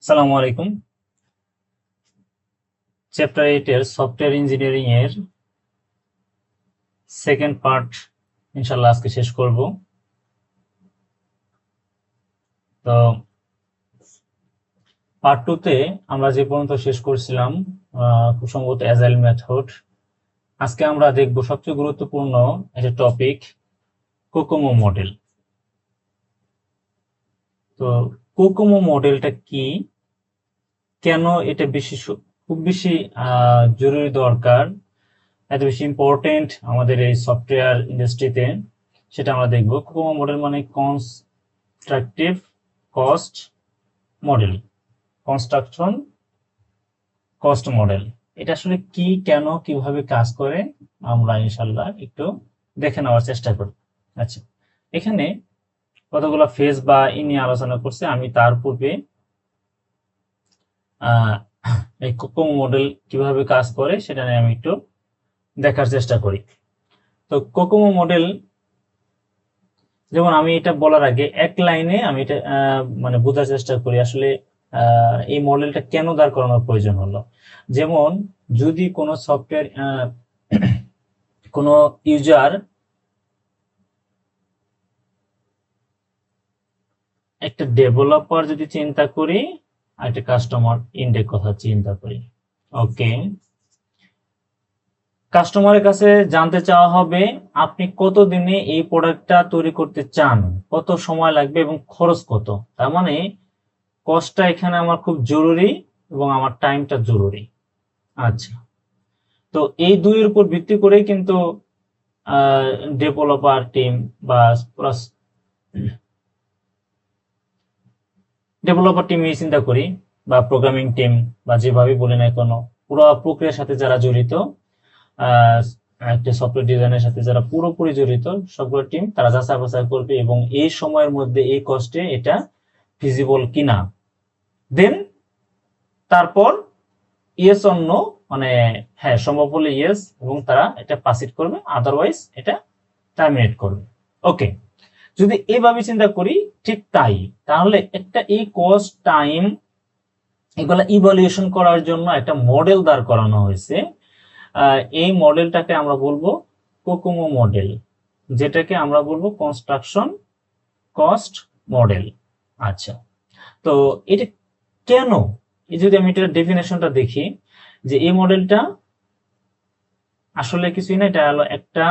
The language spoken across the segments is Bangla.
আসসালামু আলাইকুম। চ্যাপ্টার 8 এর সফটওয়্যার ইঞ্জিনিয়ারিং এর সেকেন্ড পার্ট ইনশাআল্লাহ আজকে শেষ করব। তো পার্ট 2 তে আমরা যে পর্যন্ত শেষ করছিলাম খুব সম্ভবত অ্যাজাইল মেথড। আজকে আমরা দেখব সবচেয়ে গুরুত্বপূর্ণ একটা টপিক, কোকোমো মডেল। তো কোকোমো মডেলটা কি, কেন এটা খুব বেশি জরুরি দরকার, এত বেশি ইম্পর্টেন্ট আমাদের এই সফটওয়্যার ইন্ডাস্ট্রিতে, সেটা আমরা দেখব। কোকোমো মডেল মানে constructive cost model, construction cost model. এটা আসলে কি, কেন, কিভাবে কাজ করে আমরা ইনশাল্লাহ একটু দেখে নেওয়ার চেষ্টা করি। আচ্ছা, এখানে কতগুলো ফেজ বা নিয়ে আলোচনা করছে। আমি তার পূর্বে এই কোকোমো মডেল কিভাবে কাজ করে সেটা নিয়ে আমি একটু দেখার চেষ্টা করি। তো কোকোমো মডেল, যেমন আমি এটা বলার আগে এক লাইনে আমি এটা মানে বোঝার চেষ্টা করি আসলে এই মডেলটা কেন দাঁড় করানোর প্রয়োজন হলো। যেমন যদি কোনো সফটওয়্যার কোনো ইউজার একটা ডেভেলপার যদি চিন্তা করি আর একটা কাস্টমার ইনডেক্স কথা চিন্তা করি, ওকে, কাস্টমারের কাছে জানতে চাওয়া হবে আপনি কত দিনে এই প্রোডাক্টটা তৈরি করতে চান, কত সময় লাগবে এবং খরচ কত। তার মানে কস্টটা এখানে আমার খুব জরুরি এবং আমার টাইমটা জরুরি। আচ্ছা, তো এই দুইয়ের উপর ভিত্তি করে কিন্তু ডেভেলপার টিম বা ডেভেলপার টিম চিন্তা করি বা প্রোগ্রামিং টিম বা যেভাবে বলি না কেন, পুরো প্রক্রিয়ার সাথে যারা জড়িত, একটা সফটওয়্যার ডিজাইনের সাথে যারা পুরোপুরি জড়িত, সবগুলো টিম তারা যাচাই বাছাই করবে এবং এই সময়ের মধ্যে এই কস্টে এটা ফিজিবল কিনা। দেন তারপর ইয়েস অর নো, মানে হ্যাঁ সম্ভব হলে ইয়েস, এবং তারা এটা পাস ইট করবে, আদারওয়াইজ এটা টার্মিনেট করবে। ওকে, যদি এইভাবে চিন্তা করি ঠিক তাই, তাহলে একটা এই কস্ট টাইম এগুলা ইভালুয়েশন করার জন্য একটা মডেল দাঁড় করানো হয়েছে। এই মডেলটাকে আমরা বলবো কোকোমো মডেল, যেটাকে আমরা বলবো কনস্ট্রাকশন কস্ট মডেল। আচ্ছা, তো এটা কেন, যদি আমি এটার ডেফিনেশনটা দেখি, যে এই মডেলটা আসলে কিছুই না, এটা হলো একটা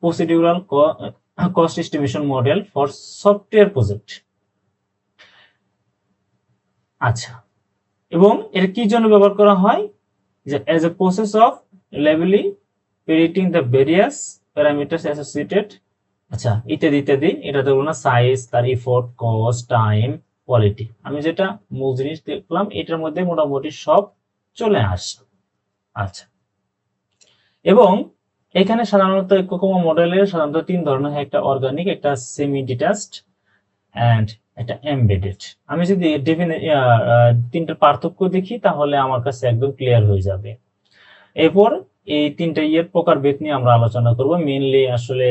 procedural cost estimation model for software project. আচ্ছা, এবং এটা কি জন্য ব্যবহার করা হয়, যে as a process of levelly predicting the various parameters associated, আচ্ছা ইত্যাদি ইত্যাদি। এটা দেখবো না, সাইজ, তার ইফোর্ট, কস্ট, টাইম, কোয়ালিটি। আমি যেটা মূল জিনিস দেখলাম এটার মধ্যে মোটামুটি সব চলে আসে। আচ্ছা, এবং এখানে সাধারণত কোকোমো মডেলের সাধারণত তিন ধরনের হয়, একটা অর্গানিক, একটা সেমি ডিটাচড এন্ড একটা এমবেডেড। আমি যদি তিনটা পার্থক্য দেখি তাহলে আমার কাছে একদম ক্লিয়ার হয়ে যাবে। এরপর এই তিনটা প্রকারভেদ নিয়ে আমরা আলোচনা করব। মেইনলি আসলে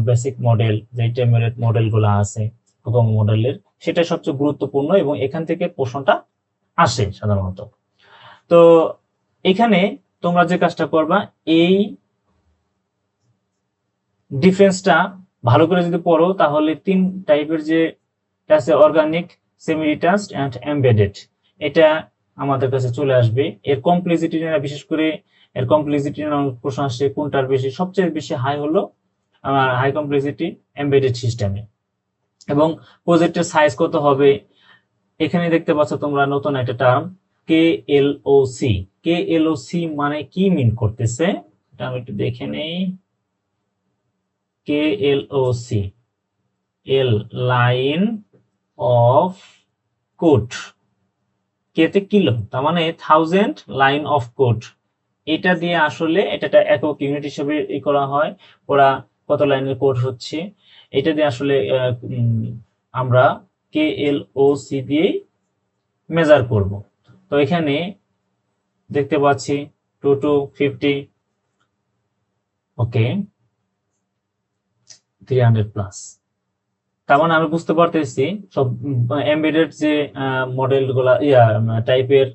বেসিক মডেল, যে টেম্পলেট মডেল গুলো আছে কোকোমো মডেলের, সেটা সবচেয়ে গুরুত্বপূর্ণ এবং এখান থেকে প্রশ্নটা আসে সাধারণত। তো এখানে তোমরা যে কাজটা করবা, এই ডিফারেন্সটা ভালো করে যদি পড়ো তাহলে তিন টাইপের যে আছে, organic, semi detached and embedded, এটা আমাদের কাছে চলে আসবে। এর কমপ্লেক্সিটি নিয়ে, বিশেষ করে এর কমপ্লেক্সিটি নিয়ে প্রশ্ন আসছে, কোনটার বেশি, সবচেয়ে বেশি হাই হলো হাই কমপ্লেক্সিটি এমবেডেড সিস্টেমে। এবং প্রজেক্টের সাইজ কত হবে, এখানে দেখতে পাচ্ছ তোমরা নতুন একটা টার্ম KLOC। KLOC মানে কি মিন করতেছে এটা আমি একটু দেখে নেই। KLOC, L line of code, কেতে কিলো, তার মানে 1000 লাইন অফ কোড। এটা দিয়ে আসলে এটা একক ইউনিট হিসেবে করা হয়, ওরা কত লাইনের কোড হচ্ছে এটা দিয়ে আসলে আমরা KLOC দিয়ে মেজার করব। তো এখানে দেখতে পাচ্ছি 2 to 50, ওকে, 300 প্লাস। তার মানে আমি বুঝতে পারতেছি সব এমবেডেড যে মডেল গুলা টাইপের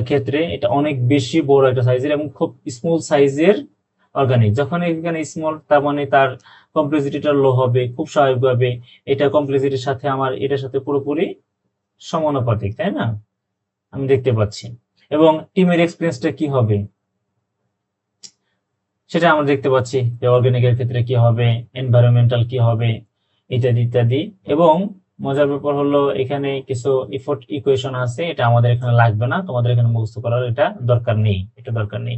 ক্ষেত্রে এটা অনেক বেশি বড় একটা সাইজের এবং খুব স্মল সাইজের অর্গানিক। যখন এখানে স্মল, তার মানে তার কমপ্লেক্সিটিটা লো হবে খুব স্বাভাবিকভাবে। এটা কমপ্লেক্সিটির সাথে আমার এটার সাথে পুরোপুরি সমানুপাতিক, তাই না? আমি দেখতে পাচ্ছি। এবং টিমের এক্সপিরিয়েন্সটা কি হবে সেটা আমরা দেখতে পাচ্ছি যে অর্গানিকের ক্ষেত্রে কি হবে, এনভায়রনমেন্টাল কি হবে, ইত্যাদি ইত্যাদি। এবং মজার ব্যাপার হলো এখানে কিছু ইফোর্ট ইকুয়েশন আছে, এটা আমাদের এখানে লাগবে না, তোমাদের এখানে মুখস্থ করার এটা দরকার নেই, এটা দরকার নেই।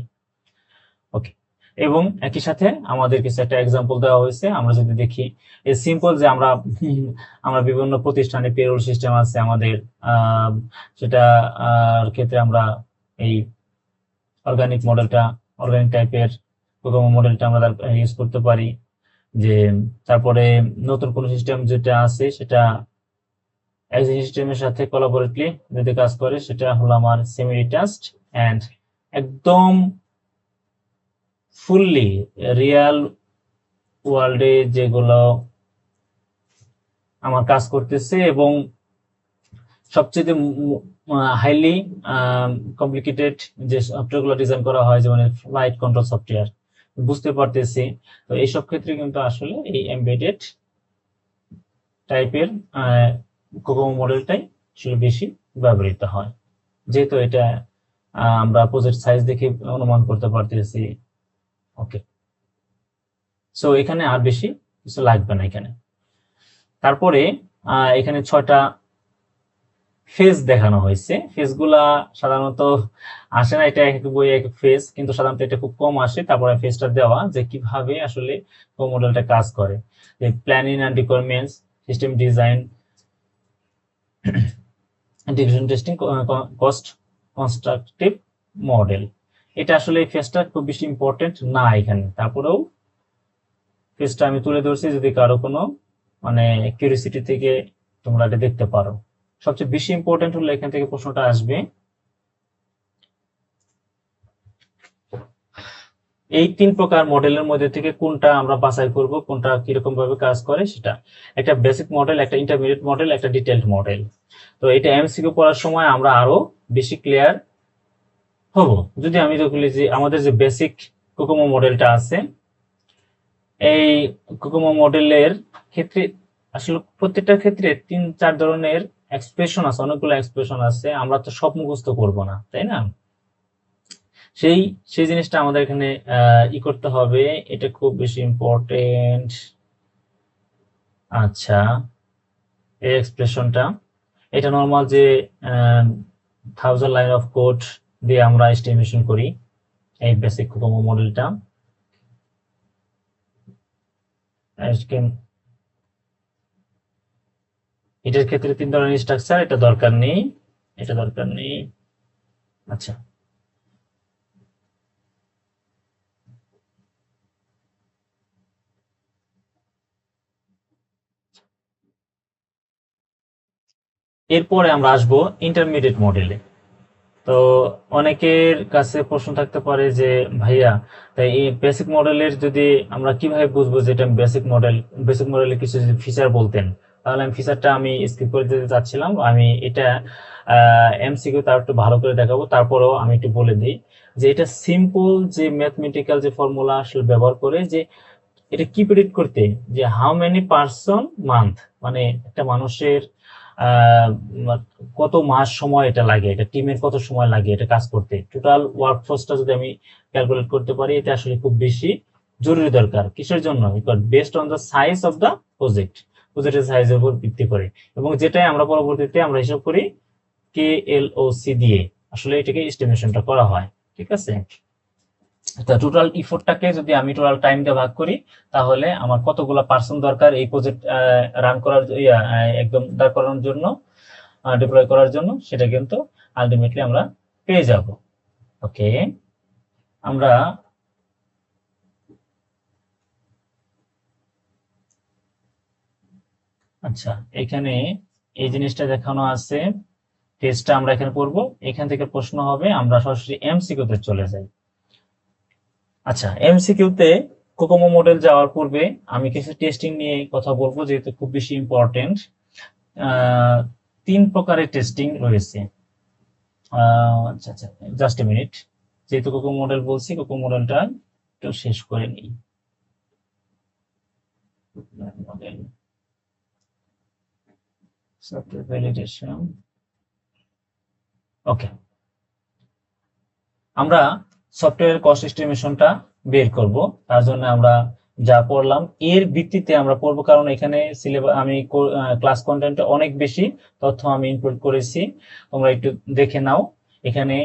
ওকে। এবং একই সাথে আমাদের কিছু একটা এক্সাম্পল দেওয়া হয়েছে। আমরা যদি দেখি এই সিম্পল যে আমরা বিভিন্ন প্রতিষ্ঠানে পেরোল সিস্টেম আছে আমাদের, সেটা ক্ষেত্রে আমরা এই অর্গানিক মডেলটা, অর্গানিক টাইপের কোকোমো মডেলটা আমরা ইউজ করতে পারি। যে তারপরে নতুন কোন সিস্টেম যেটা আছে সেটা এক্সিস্টিং সিস্টেমের সাথে কোলাবোরেটলি যদি কাজ করে, সেটা হলো আমার সেমি ডিটাচড এন্ড একদম ফুললি রিয়েল ওয়ার্ল্ডে যেগুলো আমার কাজ করতেছে এবং সবচেয়ে হাইলি কমপ্লিকেটেড যে সফটওয়্যারগুলো ডিজাইন করা হয়, যেমন ফ্লাইট কন্ট্রোল সফটওয়্যার, বুঝতে পারতেছি। তো এইসব ক্ষেত্রে কিন্তু আসলে এই এমবেডেড টাইপের কোকোমো মডেলটাই আসলে বেশি ব্যবহৃত হয়, যেহেতু এটা আমরা প্রজেক্ট সাইজ দেখে অনুমান করতে পারতেছি। ওকে, সো এখানে আর বেশি কিছু লাগবে না এখানে। তারপরে এখানে 6টা ফেজ দেখানো হয়েছে। ফেজগুলা সাধারণত আসে না, এটা এক এক বই এক ফেজ, কিন্তু সাধারণত এটা খুব কম আসে। তারপরে ফেজটা দেওয়া যে কিভাবে আসলে কোন মডেলটা কাজ করে, যে planning and requirements, system design, integration testing, cost constructive model. এটা আসলে এই ফেজটা খুব বেশি ইম্পর্টেন্ট না এখানে, তারপরেও ফেজটা আমি তুলে ধরছি যদি কারো কোনো মানে কিউরিওসিটি থেকে তোমরা এটা দেখতে পারো। সবচেয়ে বেশি ইম্পর্টেন্ট হলো এখান থেকে প্রশ্নটা আসবে, এই 3 প্রকার মডেলের মধ্যে থেকে কোনটা আমরা বাছাই করব, কোনটা কিরকম ভাবে কাজ করে সেটা। একটা বেসিক মডেল, একটা ইন্টারমিডিয়েট মডেল, একটা ডিটেইলড মডেল। তো এটা এমসিকিউ পড়ার সময় আমরা আরো বেশি ক্লিয়ার হব যদি আমি দেখলি যে আমাদের যে বেসিক কোকোমো মডেলটা আছে, এই কোকোমো মডেলের ক্ষেত্রে আসলে প্রত্যেকটা ক্ষেত্রে 3-4 ধরনের এক্সপ্রেশন আছে, অনেকগুলো এক্সপ্রেশন আছে। আমরা তো সব মুখস্থ করব না, তাই না? সেই সেই জিনিসটা আমাদের এখানে করতে হবে, এটা খুব বেশি ইম্পর্টেন্ট। আচ্ছা, এই এক্সপ্রেশনটা, এটা নর্মাল যে 1000 লাইন অফ কোড দিয়ে আমরা এস্টিমেশন করি এই বেসিক কোকোমো মডেলটা। এটার ক্ষেত্রে 3 ধরনের স্ট্রাকচার, এটা দরকার নেই, এটা দরকার নেই। আচ্ছা, এরপরে আমরা আসবো ইন্টারমিডিয়েট মডেলে। তো অনেকের কাছে প্রশ্ন থাকতে পারে যে ভাইয়া, তাই এই বেসিক মডেলের যদি আমরা কিভাবে বুঝবো যে এটা বেসিক মডেল, বেসিক মডেলের কিছু যদি ফিচার বলতেন, তাহলে আমি ফিচারটা আমি স্কিপ করে দিতে চাচ্ছিলাম। আমি এটা এমসিকিউ তার একটু ভালো করে দেখাবো, তারপরেও আমি একটু বলে দিই যে এটা সিম্পল যে ম্যাথমেটিক্যাল যে ফর্মুলা আসলে ব্যবহার করে, যে এটা কি প্রেডিক্ট করতে, যে হাউ মেনি পার্সন মান্থ, মানে একটা মানুষের কত মাস সময় এটা লাগে, এটা টিমের কত সময় লাগে এটা কাজ করতে, টোটাল ওয়ার্কফোর্সটা যদি আমি ক্যালকুলেট করতে পারি, এটা আসলে খুব বেশি জরুরি দরকার। কিসের জন্য? Based on the size of the project, প্রজেক্টের সাইজের উপর ভিত্তি করে, এবং যেটাই আমরা পরবর্তীতে আমরা হিসাব করি KLOC দিয়ে আসলে এটাকে এস্টিমেশনটা করা হয়। ঠিক আছে, টোটাল ইফোর্টটাকে যদি আমি টোটাল টাইম দিয়ে ভাগ করি, তাহলে আমার কতগুলো পার্সন দরকার এই প্রজেক্ট রান করার, একদম দাঁড় করানোর জন্য, ডিপ্লয় করার জন্য, সেটা কিন্তু আলটিমেটলি আমরা পেয়ে যাব। ওকে, আমরা আচ্ছা, এখানে এই জিনিসটা দেখানো আছে, টেস্টটা আমরা এখানে পড়বো, এখান থেকে প্রশ্ন হবে, আমরা সরাসরি এমসিকিউ তে চলে যাই। আচ্ছা, এমসিকিউ তে কোকোমো মডেল যাওয়ার পূর্বে আমি কিছু টেস্টিং নিয়ে কথা বলবো, যেহেতু খুব বেশি ইম্পর্টেন্ট। 3 প্রকারের টেস্টিং রয়েছে। আচ্ছা আচ্ছা, জাস্ট এ মিনিট, যেহেতু কোকোমো মডেল বলছি, কোকোমো মডেলটা একটু শেষ করে নিই। মডেল সফটওয়্যার ভ্যালিডেশন, ওকে। আমরা সফটওয়্যার কস্ট এস্টিমেশনটা বের করব, তার জন্য আমরা যা পড়লাম এর ভিত্তিতে আমরা পড়বো, কারণ এখানে সিলেবাস আমি ক্লাস কন্টেন্টে অনেক বেশি তথ্য আমি ইনক্লুড করেছি, তোমরা একটু দেখে নাও। এখানে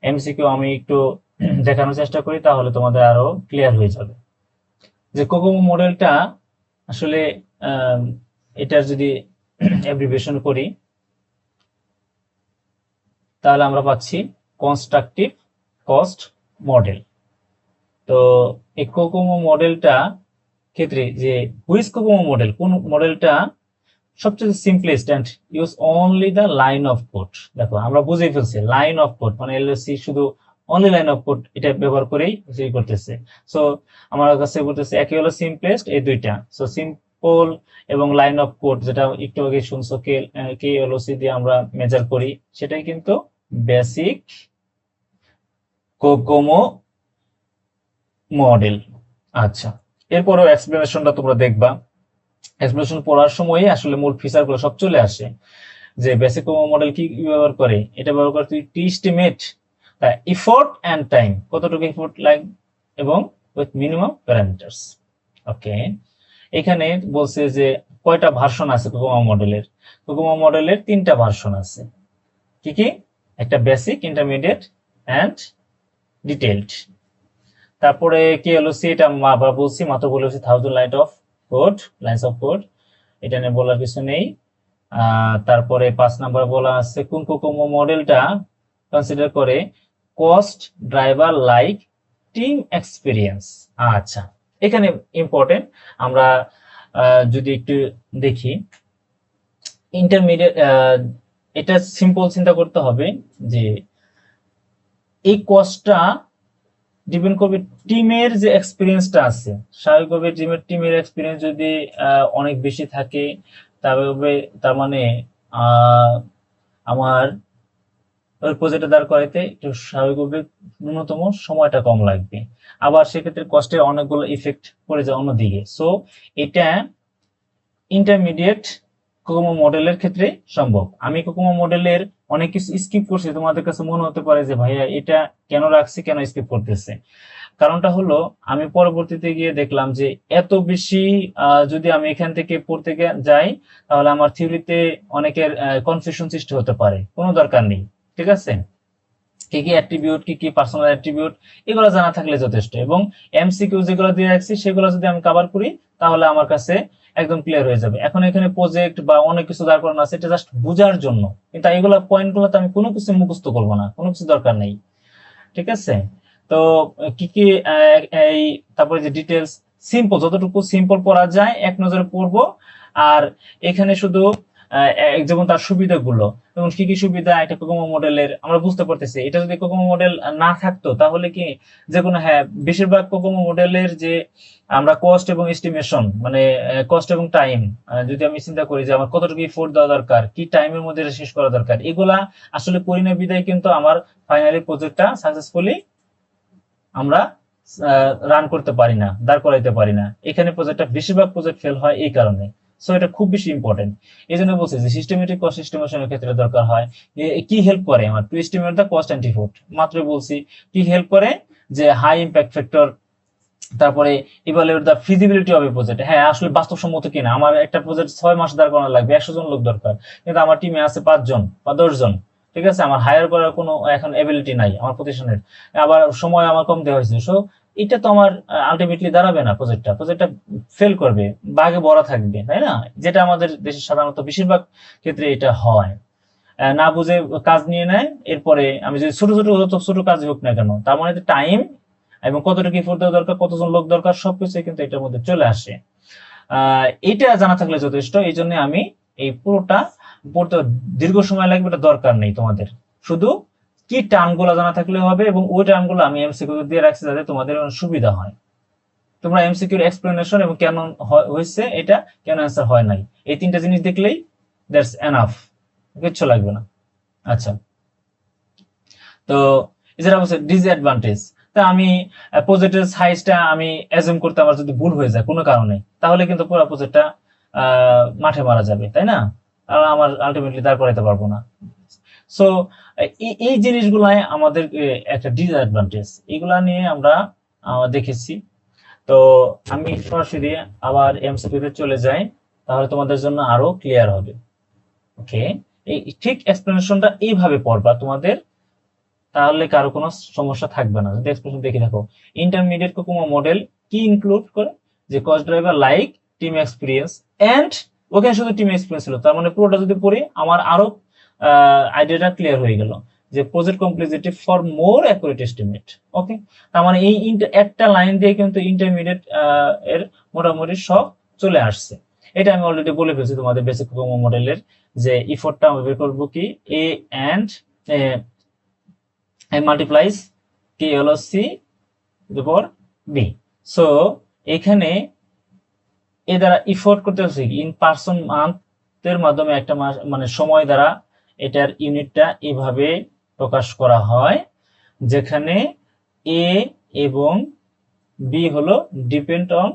এমসিকিউ আমি একটু দেখানোর চেষ্টা করি, তাহলে তোমাদের আরো ক্লিয়ার হয়ে যাবে যে কোকোমো মডেলটা আসলে এটার যদি অ্যাব্রিভিয়েশন করি তাহলে আমরা পাচ্ছি কনস্ট্রাকটিভ কস্ট মডেল। তো এই কোকোমো মডেলটা ক্ষেত্রে যে হুইচ কোকোমো মডেল, কোন মডেলটা সবচেয়ে simplest and use only the line of code. দেখো আমরা বুঝেই ফেলছি লাইন অফ কোড মানে এলএসসি শুধু অনলি লাইন অফ কোড এটা ব্যবহার করেই করতেছে। সো আমার কাছে বলতেছে একই হলো সিম্পলেস্ট, এই দুইটা। সো সিম্পল এবং লাইন অফ কোড যেটা একটু আগে শুনছো কে এলওসি দিয়ে আমরা মেজার করি, সেটাই কিন্তু বেসিক কোকোমো মডেল। আচ্ছা, এরপরও এক্সপ্লেনেশনটা তোমরা দেখবা, এক্সপ্লেনেশন পড়ার সময় আসলে মূল ফিচার গুলো সব চলে আসে। যে বেসিক কোকোমো মডেল কি ব্যবহার করে, এটা ব্যবহার করে to estimate the effort and time, কতটুকু এফোর্ট লাগে এবং উইথ মিনিমাম প্যারামিটারস। ওকে, এখানে বলছে যে কয়টা ভার্সন আছে কোকোমো মডেলের। কোকোমো মডেলের 3টা ভার্সন আছে। কি কি? একটা বেসিক, ইন্টারমিডিয়েট এন্ড ডিটেইলড। তারপরে কি হলো সি, এটা আবার বলছি, মাত্র বলেছি 1000 লাইনস অফ কোড, এটা নিয়ে বলার কিছু নেই। তারপরে 5 নাম্বার বলা আছে কোন কোকোমো মডেলটা কনসিডার করে cost driver like team experience. আচ্ছা, এখানে ইম্পর্টেন্ট আমরা যদি একটু দেখি ইন্টারমিডিয়েট, এটা সিম্পল চিন্তা করতে হবে যে এই কস্টটা ডিপেন্ড করবে টিমের যে এক্সপিরিয়েন্সটা আছে। স্বাভাবিকভাবে টিমের এক্সপিরিয়েন্স যদি অনেক বেশি থাকে তবে তার মানে আমার ওই প্রজেক্টটা দাঁড় করাইতে একটু স্বাভাবিকভাবে ন্যূনতম সময়টা কম লাগবে, আবার সেক্ষেত্রে কস্টের অনেকগুলো ইফেক্ট পড়ে যায় অন্যদিকে। সো এটা ইন্টারমিডিয়েট কোকোমো মডেলের ক্ষেত্রে সম্ভব। আমি কোকোমো মডেলের অনেক কিছু স্কিপ করছি, তোমাদের কাছে মনে হতে পারে যে ভাইয়া এটা কেন রাখছি, কেন স্কিপ করতেছে। কারণটা হলো আমি পরবর্তীতে গিয়ে দেখলাম যে এত বেশি যদি আমি এখান থেকে পড়তে যাই তাহলে আমার থিওরিতে অনেকের কনফিউশন সৃষ্টি হতে পারে, কোনো দরকার নেই। ঠিক আছে, কি কি অ্যাট্রিবিউট, কি কি পার্সোনাল অ্যাট্রিবিউট, এগুলো জানা থাকলে যথেষ্ট। এবং এমসিকিউ যেগুলো দিয়ে রাখছি সেগুলো যদি আমি কভার করি তাহলে আমার কাছে একদম ক্লিয়ার হয়ে যাবে। এখন এখানে প্রজেক্ট বা অনেক কিছু দাঁড় করানো আছে, এটা জাস্ট বোঝার জন্য, কিন্তু এইগুলো পয়েন্ট গুলো আমি কোনো কিছু মুখস্থ করবো না, কোনো কিছু দরকার নেই। ঠিক আছে, তো কি কি এই তারপরে যে ডিটেলস, সিম্পল, যতটুকু সিম্পল পড়া যায় এক নজরে পড়বো। আর এখানে শুধু যেমন তার সুবিধাগুলো, যেমন কি কি সুবিধা এটা কোকোমো মডেলের আমরা বুঝতে পারতেছি। এটা যদি কোকোমো মডেল না থাকতো তাহলে কি যে কোনো, হ্যাঁ বেশিরভাগ কোকোমো মডেলের যে আমরা কস্ট এবং এস্টিমেশন মানে কস্ট এবং টাইম যদি আমি চিন্তা করি যে আমার কতটুকু এফোর্ট দেওয়া দরকার, কি টাইমের মধ্যে শেষ করা দরকার, এগুলা আসলে করি না বিদায় কিন্তু আমার ফাইনালি প্রজেক্টটা সাকসেসফুলি আমরা রান করতে পারি না, দাঁড় করাইতে পারি না। এখানে প্রজেক্টটা বেশিরভাগ প্রজেক্ট ফেল হয় এই কারণে। সো এটা খুব বেশি ইম্পর্টেন্ট। এই জন্য বলছি যে সিস্টেমেটিক কস্ট এস্টিমেশনের ক্ষেত্রে দরকার হয়। কি হেল্প করে আমার to estimate the cost and effort, মাত্র বলছি কি হেল্প করে, যে হাই ইম্প্যাক্ট ফ্যাক্টর, তারপরে evaluate the feasibility of a project. হ্যাঁ আসলে বাস্তবসম্মত কিনা, আমার একটা প্রজেক্ট 6 মাস দাঁড় করানো লাগবে, 100 জন লোক দরকার, কিন্তু আমার টিমে আছে 5 জন বা 10 জন। ঠিক আছে, আমার হায়ার করার কোনো এখন এবিলিটি নাই আমার প্রতিষ্ঠানের, আবার সময় আমার কম দেওয়া হয়েছে। সো এটা তো আমার আলটিমেটলি দাঁড়াবে না, প্রজেক্টটা ফেল করবে, বাগে ভরা থাকবে, তাই না? যেটা আমাদের দেশে সাধারণত বেশিরভাগ ক্ষেত্রে এটা হয়, না বুঝে কাজ নিয়ে নেয়। এরপরে আমি যদি ছোট কাজ হোক না কেন, তার মানে টাইম এবং কতটুকু এফোর্ট দেওয়া দরকার, কতজন লোক দরকার, সবকিছু কিন্তু এটার মধ্যে চলে আসে। এটা জানা থাকলে যথেষ্ট। এই জন্য আমি এই পুরোটা পড়তে দীর্ঘ সময় লাগবে, এটা দরকার নেই তোমাদের, শুধু কি টার্মগুলো জানা থাকলে হবে, এবং ওই টার্মগুলো আমি এমসিকিউ দিয়ে রাখছি যাতে তোমাদের সুবিধা হয়। তোমরা এমসিকিউর এক্সপ্লেনেশন এবং কেন হয়েছে এটা, কেন অ্যান্সার হয় নাই, এই তিনটা জিনিস দেখলেই দ্যাটস এনাফ, কিচ্ছু লাগবে না। আচ্ছা, তো এছাড়া বলছে ডিসঅ্যাডভান্টেজ। তা আমি প্রজেক্টের সাইজটা আমি অ্যাজুম করতে আমার যদি ভুল হয়ে যায় কোনো কারণে, তাহলে কিন্তু পুরো প্রজেক্টটা মাঠে মারা যাবে, তাই না? আর আমার আলটিমেটলি দাঁড় করাইতে পারবো না। সো এই জিনিসগুলাই আমাদের একটা ডিসঅ্যাডভান্টেজ, এগুলা নিয়ে আমরা দেখেছি। তো আমি সরাসরি আবার এমসিকিউতে চলে যাই, তাহলে তোমাদের জন্য আরো ক্লিয়ার হবে। ওকে, এই ঠিক এক্সপ্লেনেশনটা এইভাবে পড়বা তোমাদের, তাহলে কারো কোনো সমস্যা থাকবে না। যদি এক্সপ্রেশন দেখে রাখো, ইন্টারমিডিয়েট কোকোমো মডেল কি ইনক্লুড করে, যে cost driver like team experience and, ওখানে শুধু টিম এক্সপিরিয়েন্স ছিল, তার মানে পুরোটা যদি পড়ি আমার আরো আইডিয়াটা ক্লিয়ার হয়ে গেল, যে project complexity for more accurate estimate. Okay, তার মানে এই একটা লাইন দিয়ে কিন্তু ইন্টারমিডিয়েট এর মোটামুটি সব চলে আসছে। এটা আমি অলরেডি বলে ফেলছি তোমাদের বেসিক কোকোমো মডেলের, যে ইফোর্টটা আমরা বের করবো কি, এ এন্ড মাল্টিপ্লাইজ কে হলো সি উপর বি। সো এখানে এ দ্বারা ইফোর্ট করতে হচ্ছে ইন পার্সন মান্থের মাধ্যমে একটা মাস মানে সময় দ্বারা এটার ইউনিটটা এভাবে প্রকাশ করা হয়, যেখানে এ এবং বি হলো ডিপেন্ড অন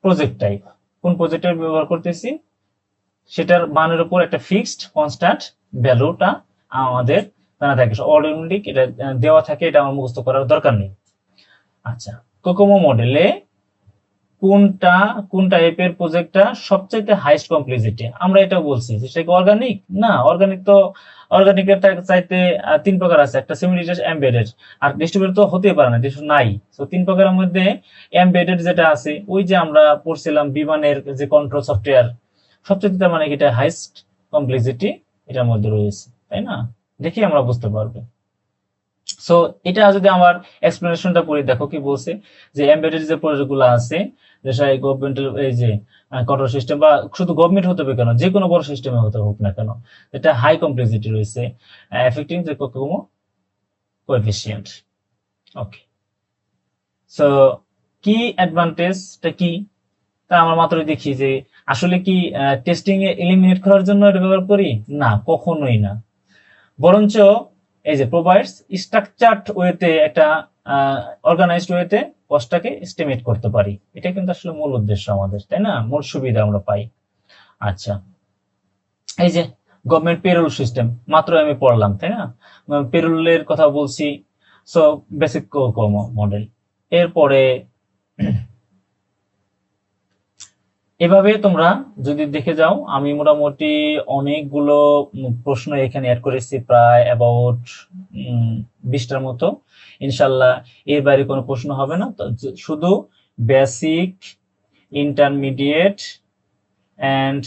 প্রজেক্ট টাইপ, কোন প্রজেক্টের ব্যবহার করতেছি সেটার মানের উপর একটা ফিক্সড কনস্ট্যান্ট ভ্যালুটা আমাদের জানা থাকে, অটোমেটিক এটা দেওয়া থাকে, এটা আমার মুখস্থ করার দরকার নেই। আচ্ছা, কোকোমো মডেলে কোন টাইপের প্রজেক্টটা সবচেয়ে হাইস্ট কমপ্লিসিটি, আমরা এটা বলছি যে সেটা অর্গানিক না, অর্গানিক তো অর্গানিকের চাইতে তিন প্রকার আছে, একটা সেমি ডিটেচ, এমবেডেড, আর ডিস্ট্রিবিউটেড তো হতেই পারে না, ডিস্ট্রিবিউটেড নাই। তো তিন প্রকারের মধ্যে এমবেডেড যেটা আছে, ওই যে আমরা পড়ছিলাম বিমানের যে কন্ট্রোল সফটওয়্যার, সবচেয়ে মানে এটা হাইস্ট কমপ্লিসিটি এটার মধ্যে রয়েছে, তাই না? দেখি আমরা বুঝতে পারবো। সো এটা যদি আমার এক্সপ্লেনেশনটা পড়ি, দেখো কি বলছে, যে এমবেডেড যে প্রজেক্ট গুলো আছে, যে গভর্নমেন্টের এই যে কন্ট্রোল সিস্টেম, বা শুধু গভর্নমেন্ট হতে হবে কেন, যে কোনো বড় সিস্টেমে হতে হোক না কেন, এটা হাই কমপ্লেক্সিটি রয়েছে, এফেক্টিং যে কোকোমো কোএফিসিয়েন্ট। ওকে, সো কি অ্যাডভান্টেজটা কি, তা আমরা মাত্র দেখি যে আসলে কি টেস্টিং এ এলিমিনেট করার জন্য এটা ব্যবহার করি না, কখনোই না, বরঞ্চ এই যে প্রোভাইডস স্ট্রাকচারড ওয়েতে একটা অর্গানাইজড ওয়েতে কস্টটাকে এস্টিমেট করতে পারি, এটা কিন্তু আসলে মূল উদ্দেশ্য আমাদের, তাই না? মূল সুবিধা আমরা পাই। আচ্ছা, এই যে গভর্নমেন্ট পেরোল সিস্টেম মাত্র আমি পড়লাম, তাই না? পেরোলের কথা বলছি, সো বেসিক কোকোমো মডেল। এরপরে এভাবে তোমরা যদি দেখে যাও, আমি মোটামুটি অনেকগুলো প্রশ্ন এখানে অ্যাড করেছি, প্রায় অ্যাবাউট 20টার মতো। ইনশাল্লাহ এর বাইরে কোনো প্রশ্ন হবে না, শুধু বেসিক, ইন্টারমিডিয়েট এন্ড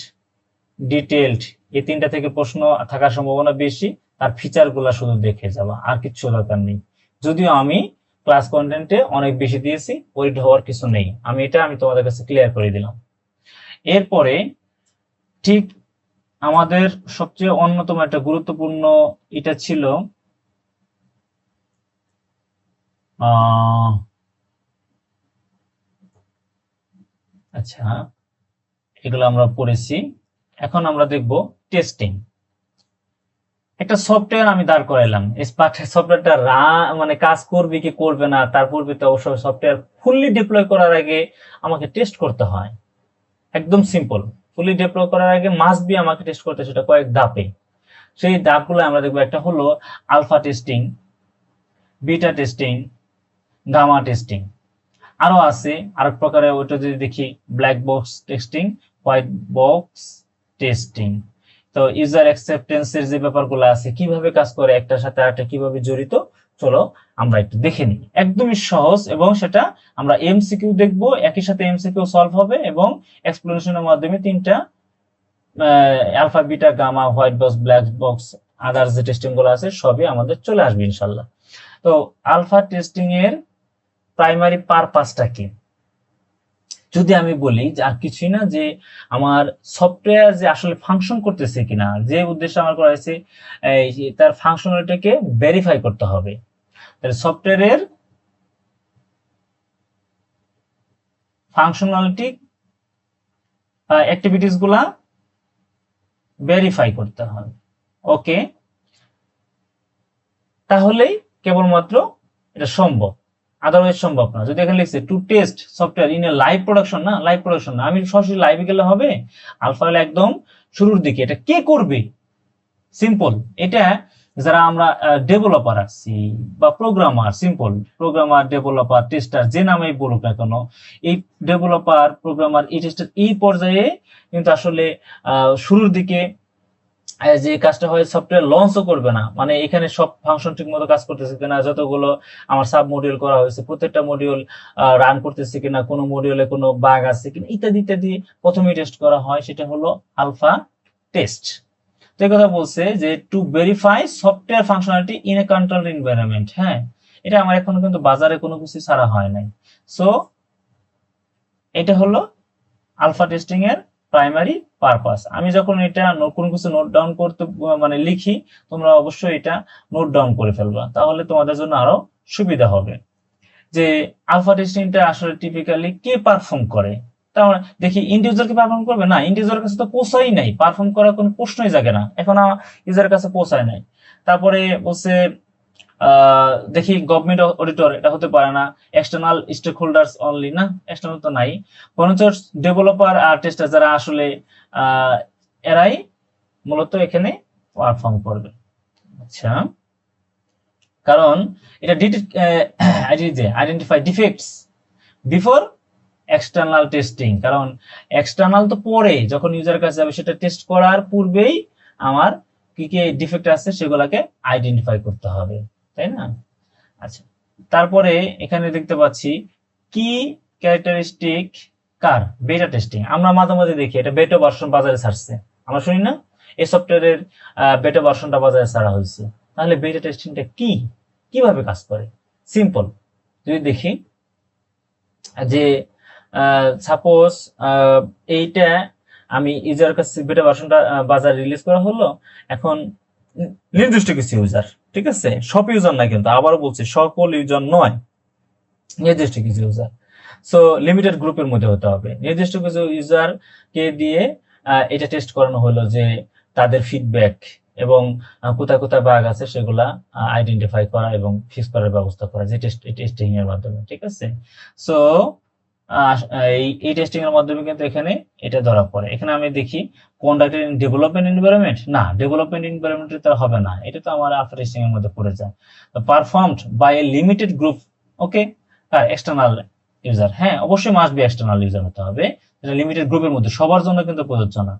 ডিটেলড, এই তিনটা থেকে প্রশ্ন থাকার সম্ভাবনা বেশি। তার ফিচার গুলা শুধু দেখে যাবা, আর কিচ্ছু দরকার নেই। যদিও আমি ক্লাস কন্টেন্টে অনেক বেশি দিয়েছি, ওরিড হওয়ার কিছু নেই, আমি তোমাদের কাছে ক্লিয়ার করে দিলাম। এরপরে ঠিক আমাদের সবচেয়ে অন্যতম একটা গুরুত্বপূর্ণ এটা ছিল আচ্ছা, এগুলো আমরা পড়েছি, এখন আমরা দেখব টেস্টিং। একটা সফটওয়্যার আমি দাঁড় করাইলাম, সফটওয়্যারটা মানে কাজ করবে কি করবে না, তার পূর্বে তো অবশ্যই সফটওয়্যার ফুললি ডিপ্লয় করার আগে আমাকে টেস্ট করতে হয়। একদম সিম্পল, ফুলি ডিপ্লয় করার আগে মাস্ট বি আমাকে টেস্ট করতে, সেটা কয়েক ধাপে। সেই ধাপগুলো আমরা দেখবো, একটা হলো alpha testing, beta testing, gamma testing, আরো আছে আরেক প্রকারের, ওইটা যদি দেখি black box testing, white box testing. তো ইউজার অ্যাকসেপ্টেন্সের যে ব্যাপারগুলো আছে, কিভাবে কাজ করে, একটার সাথে আরেকটা কিভাবে জড়িত, চলো আমরা একটু দেখে নিই। একদমই সহজ, এবং সেটা আমরা এমসিকিউ দেখবো, একই সাথে এমসিকিউ সলভ হবে, এবং এক্সপ্লেনেশনের মাধ্যমে তিনটা alpha, beta, gamma, white box, black box, others যে টেস্টিং গুলো আছে সবই আমাদের চলে আসবে ইনশাল্লাহ। তো আলফা টেস্টিং এর প্রাইমারি পারপাসটা কি, যদি আমি বলি যে আর কিছুই না, যে আমার সফটওয়্যার যে আসলে ফাংশন করতেছে কিনা, যে উদ্দেশ্যে আমার করা হয়েছে তার ফাংশনালিটিকে ভেরিফাই করতে হবে। তাহলে সফটওয়্যারের ফাংশনালিটি অ্যাক্টিভিটিস গুলা ভেরিফাই করতে হবে। ওকে, তাহলেই কেবলমাত্র এটা সম্ভব, আদারওয়াইজ সম্ভব না। যদি এখানে লিখছে to test software in a live production, না লাইভ প্রোডাকশন না, আমি সরাসরি লাইভে গেলে হবে? আলফা হলে একদম শুরুর দিকে। এটা কে করবে? সিম্পল, এটা যারা আমরা ডেভেলপার আছি বা programmer, simple programmer, developer, tester, যে নামেই বলুক না কেন, এই ডেভেলপার, প্রোগ্রামার, এই টেস্টার এই পর্যায়ে কিন্তু আসলে শুরুর দিকে যে কাজটা হয় সফটওয়্যার লঞ্চও করবে না, মানে এখানে সব ফাংশন ঠিক মতো কাজ করতেছে কিনা, যতগুলো আমার সাব মডিউল করা হয়েছে প্রত্যেকটা মডিউল রান করতেছে কিনা, কোনো মডিউলে কোনো বাগ আছে কিনা, ইত্যাদি ইত্যাদি প্রথমেই টেস্ট করা হয়। সেটা হলো আলফা টেস্ট। তো এই কথা বলছে যে to verify software functionality in a control environment. হ্যাঁ, এটা আমার এখনো কিন্তু বাজারে কোনো কিছু ছাড়া হয় নাই। সো এটা হলো আলফা টেস্টিং এর প্রাইমারি পারপাস। আমি যখন এটা কোনো কিছু নোট ডাউন করতে মানে লিখি, তোমরা অবশ্যই এটা নোট ডাউন করে ফেলবা, তাহলে তোমাদের জন্য আরো সুবিধা হবে। যে আলফা টেস্টিংটা আসলে টিপিক্যালি কে পারফর্ম করে? তাহলে দেখি ইন্ডিভিজুয়াল কে পারফর্ম করবে না, ইন্ডিভিজুয়াল কাছে তো পৌঁছাই নাই, পারফর্ম করার কোনো প্রশ্নই জাগে না, এখন ইউজারের কাছে পৌঁছায় নাই। তারপরে বলছে দেখি গভর্নমেন্ট অডিটর, এটা হতে পারে না, এক্সটার্নাল স্টেক হোল্ডার্স অনলি, না এক্সটার্নাল তো নাই, বরঞ্চ ডেভেলপার আর টেস্টার যারা আসলে এরাই মূলত এখানে পারফর্ম করবে। আচ্ছা, কারণ এটা identify defects before external testing, কারণ এক্সটার্নাল তো পরে যখন ইউজার কাছে যাবে, সেটা টেস্ট করার পূর্বেই আমার কি কি ডিফেক্ট আছে সেগুলোকে আইডেন্টিফাই করতে হবে, তাই না? আচ্ছা, তারপরে এখানে দেখতে পাচ্ছি কি ক্যারেক্টারিস্টিক কার বেটা টেস্টিং। আমরা মাঝে মাঝে দেখি এটা বেটা ভার্সন বাজারে ছাড়ছে, আমরা শুনি না এই সফটওয়্যারের বেটা ভার্সনটা বাজারে ছাড়া হয়েছে। তাহলে বেটা টেস্টিংটা কি, কিভাবে কাজ করে? সিম্পল, যদি দেখি যে সাপোজ এইটা আমি ইউজার কাছে বেটা ভার্সনটা বাজারে রিলিজ করা হলো, এখন নির্দিষ্ট কিছু ইউজার, ঠিক আছে, সব ইউজার না, কিন্তু আবারও বলছি সকল ইউজার নয়, নির্দিষ্ট কিছু ইউজার। সো লিমিটেড গ্রুপের মধ্যে হতে হবে। নির্দিষ্ট কিছু ইউজার কে দিয়ে এটা টেস্ট করানো হলো, যে তাদের ফিডব্যাক এবং কোথায় কোথায় বাগ আছে সেগুলা আইডেন্টিফাই করা এবং ফিক্স করার ব্যবস্থা করা, যে টেস্টিং এর মাধ্যমে, ঠিক আছে। সো এই টেস্টিং এর মাধ্যমে কিন্তু এখানে এটা ধরা পড়ে। এখানে আমি দেখি কন্ডাক্টেড ইন ডেভেলপমেন্ট এনভায়রনমেন্ট, না ডেভেলপমেন্ট এনভায়রনমেন্টে তো হবে না, এটা তো আমার আফটার টেস্টিং এর মধ্যে পড়ে যায়। Performed by a limited group, okay, আর এক্সটার্নাল ইউজার, হ্যাঁ অবশ্যই মাস্ট বি এক্সটার্নাল ইউজার হতে হবে, এটা লিমিটেড গ্রুপের মধ্যে, সবার জন্য কিন্তু প্রযোজ্য না।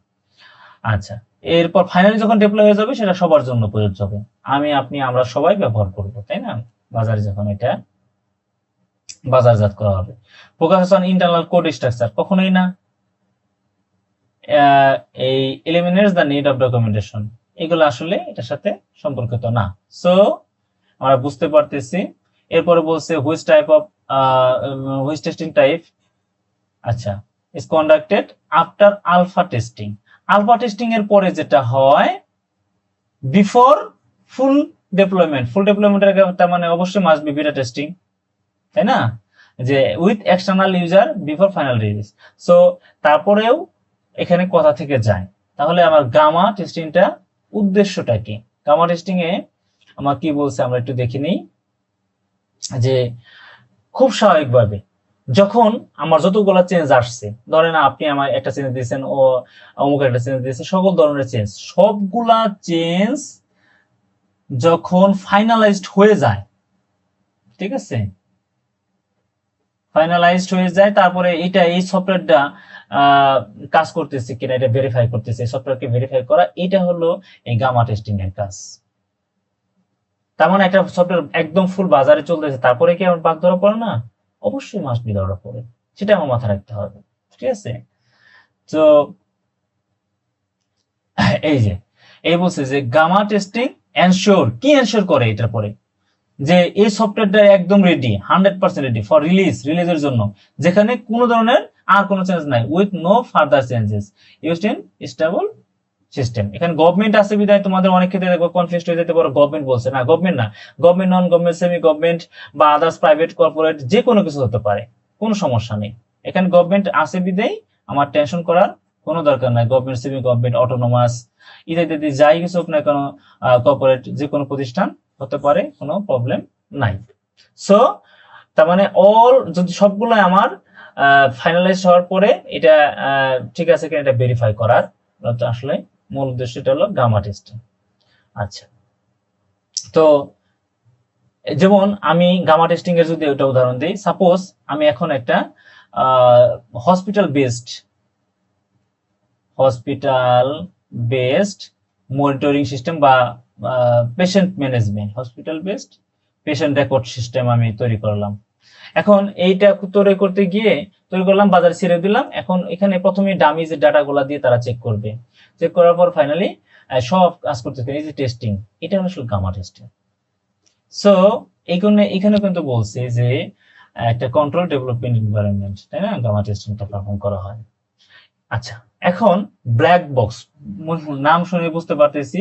আচ্ছা, এরপর ফাইনালি যখন ডিপ্লয় হয়ে যাবে সেটা সবার জন্য প্রযোজ্য হবে, আমি আপনি আমরা সবাই ব্যবহার করব, তাই না? বাজারে যখন এটা বাজারজাত করা হবে। Focus on internal code structure, কখনোই না। এই eliminates the need of documentation, এগুলো আসলে এটার সাথে সম্পর্কিত না। সো আমরা বুঝতে পারতেছি। এরপরে বলছে which type of which testing type, আচ্ছা, is conducted after alpha testing. Alpha testing এর পরে যেটা হয় বিফোর ফুল ডেপ্লয়মেন্ট, ফুল ডেপ্লয়মেন্টের তার মানে অবশ্যই মাস্ট বি বিটা টেস্টিং, তাই না? যে with external user before final release. So তারপরেও এখানে কথা থেকে যায়, তাহলে আমার গামা টেস্টিংটা উদ্দেশ্যটা কি? গামা টেস্টিং এ আমার কি বলছে আমরা একটু দেখে নিই। যে খুব স্বাভাবিকভাবে যখন আমার যতগুলো চেঞ্জ আসছে, ধরেন আপনি আমার একটা চেঞ্জ দিয়েছেন, ও অমুক একটা চেঞ্জ দিয়েছে, সকল ধরনের চেঞ্জ, সবগুলা চেঞ্জ যখন ফাইনালাইজড হয়ে যায়, ঠিক আছে, ফাইনালাইজড হয়ে যায়, তারপরে এটা এই সফটওয়্যারটা কাজ করতেছে কিনা এটা ভেরিফাই করতেছে, সফটওয়্যারকে ভেরিফাই করা, এটা হলো এই গামা টেস্টিং এর কাজ। তার মানে একটা সফটওয়্যার একদম ফুল বাজারে চলতেছে, তারপরে কি আমার বাগ ধরা পড়ে না? অবশ্যই মাস্ট বি ধরা পড়ে, সেটা আমার মাথায় রাখতে হবে, ঠিক আছে। তো এই যে এই বলছে যে গামা টেস্টিং এনশিওর, কি এনশিওর করে এটার পরে, যে এই সফটওয়্যারটা একদম রেডি, 100% রেডি ফর রিলিজের জন্য, যেখানে কোনো ধরনের আর কোনো চেঞ্জ নাই, with no further changes used in stable system. এখানে গভর্নমেন্ট আছে বিধায় তোমাদের অনেক ক্ষেত্রে দেখো কনফিউজড হয়ে যেতে পারো, গভর্নমেন্ট বলছে, না গভর্নমেন্ট না, government, non government, semi government বা আদার্স প্রাইভেট কর্পোরেট, যে কোনো কিছু হতে পারে, কোনো সমস্যা নেই। এখানে গভর্নমেন্ট আছে বিদেই আমার টেনশন করার কোনো দরকার নাই। গভর্নমেন্ট, সেমি গভর্নমেন্ট, অটোনোমাস ইত্যাদি যাই কিছু হোক না কেন, কর্পোরেট যে কোনো প্রতিষ্ঠান হতে পারে, কোনো প্রবলেম নাই। সো তার মানে অল যদি সবগুলো আমার ফাইনালাইজ হওয়ার পরে এটা ঠিক আছে কিনা এটা ভেরিফাই করার আসলে মূল উদ্দেশ্যটা হলো গামা টেস্টিং। আচ্ছা, তো যেমন আমি গামা টেস্টিং এর যদি একটা উদাহরণ দিই, সাপোজ আমি এখন একটা হসপিটাল বেসড মনিটরিং সিস্টেম বা patient management, hospital based patient record system আমি তৈরি করলাম। এখন এইটা তৈরি করলাম, বাজারে ছেড়ে দিলাম। এখন এখানে প্রথমে ডামি যে ডাটাগুলো দিয়ে তারা চেক করবে, চেক করার পর ফাইনালি সব কাজ করতে এই যে টেস্টিং, এটা হলো আসলে গামা টেস্টিং। সো এখানে কিন্তু বলছে যে একটা কন্ট্রোল ডেভেলপমেন্ট এনভায়রনমেন্ট, তাই না, গামা টেস্টিংটা পারফর্ম করা হয়। আচ্ছা, এখন ব্ল্যাক বক্স, নাম শুনে বুঝতে পারতেছি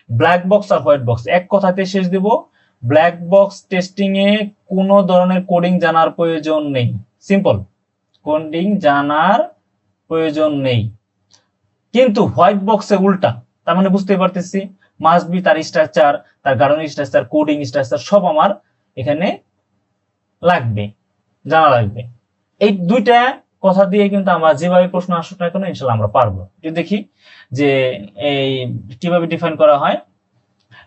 ব্ল্যাক বক্স আর হোয়াইট বক্স এক কথাতে শেষ দিব। ব্ল্যাক বক্স টেস্টিং এ কোনো ধরনের কোডিং জানার প্রয়োজন নেই, সিম্পল, কোডিং জানার প্রয়োজন নেই। কিন্তু হোয়াইট বক্সে উল্টা, তার মানে বুঝতে পারতেছি মাস্ট বি তার স্ট্রাকচার, তার গার্ডেনিং স্ট্রাকচার, কোডিং স্ট্রাকচার সব আমার এখানে লাগবে, জানা লাগবে। এই দুইটা কথা দিয়ে কিন্তু আমরা যেভাবে প্রশ্ন আসুক না কেন ইনশাল্লাহ আমরা পারবো। দেখি যে এই কিভাবে ডিফাইন করা হয়,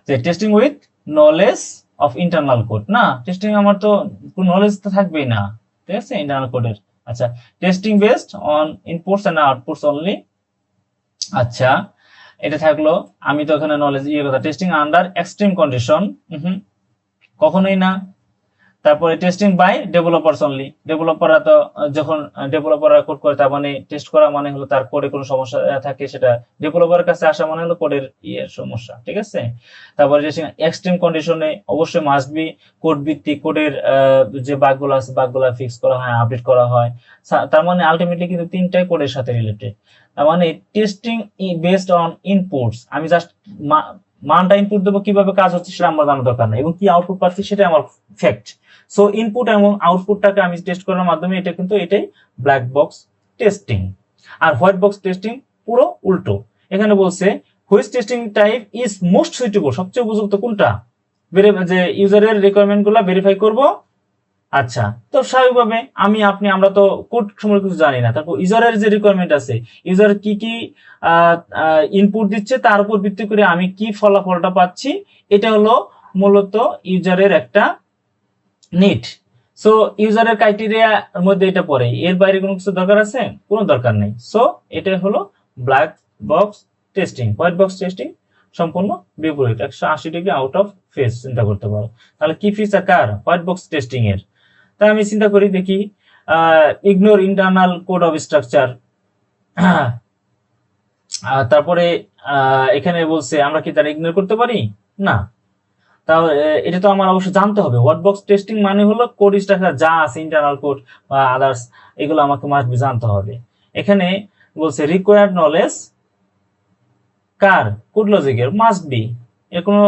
যে testing with knowledge of internal code. না, টেস্টিং আমার তো কোনো নলেজ তো থাকবেই না, ঠিক আছে, ইন্টারনাল কোডের। আচ্ছা, testing based on inputs and outputs only. আচ্ছা, এটা থাকলো, আমি তো এখানে নলেজ কথা, টেস্টিং আন্ডার এক্সট্রিম কন্ডিশন, কখনোই না। তারপরে টেস্টিং বাই ডেভেলপারস অনলি, ডেভেলপাররা তো যখন ডেভেলপাররা কোড করে তার মানে টেস্ট করা মানে হলো তার কোডে কোনো সমস্যা থাকে সেটা ডেভেলপারের কাছে আসা মানে হলো কোডের সমস্যা, ঠিক আছে। তারপরে টেস্টিং এক্সট্রিম কন্ডিশনে অবশ্যই মাস্ট বি কোড ভিত্তিক, কোডের যে বাগগুলো আছে বাগগুলো ফিক্স করা হয়, আপডেট করা হয়। তার মানে আলটিমেটলি কিন্তু তিনটাই কোডের সাথে রিলেটেড। তার মানে টেস্টিং বেসড অন ইনপুটস, আমি জাস্ট মানটা ইনপুট দেবো, কিভাবে কাজ হচ্ছে সেটা আমার জানার দরকার নাই, এবং কি আউটপুট পাচ্ছি সেটা আমার ফ্যাক্ট। সো ইনপুট এবং আউটপুটটাকে আমি টেস্ট করার মাধ্যমে এটা কিন্তু এটাই ব্ল্যাক বক্স টেস্টিং। আর হোয়াইট বক্স টেস্টিং পুরো উল্টো। এখানে বলছে which testing type is most suitable, সবচেয়ে উপযুক্ত কোনটা, যে ইউজারের রিকোয়ারমেন্ট গুলা ভেরিফাই করবো। আচ্ছা, তো স্বাভাবিকভাবে আমরা তো কোড সম্পর্কে কিছু জানি না, তারপর ইউজারের যে রিকোয়ারমেন্ট আছে, ইউজার কি কি ইনপুট দিচ্ছে তার উপর ভিত্তি করে আমি কি ফলাফলটা পাচ্ছি, এটা হলো মূলত ইউজারের একটা নিড। সো ইউজারের ক্রাইটেরিয়ার মধ্যে এটা পড়ে, এর বাইরে কোনো কিছু দরকার আছে, কোনো দরকার নেই। সো এটা হলো black box testing. White box testing সম্পূর্ণ বিপরীত, 180 ডিগ্রি আউট অফ ফেজ চিন্তা করতে পারো। তাহলে কি ফিচার কার, হোয়াইট বক্স টেস্টিং এর। তাই আমি চিন্তা করি, দেখি ignore internal code of structure. তারপরে এখানে বলছে আমরা কি তারা ইগনোর করতে পারি না, তাহলে এটা তো আমার অবশ্যই জানতে হবে। হোয়াইট বক্স টেস্টিং মানে হলো কোড স্ট্রাকচার যা আছে, ইন্টারনাল কোড বা আদার্স, এগুলো আমাকে মাস্ট বি জানতে হবে। এখানে বলছে রিকোয়ার্ড নলেজ কার, কোড লজিকের, মাস্ট বি, এর কোনো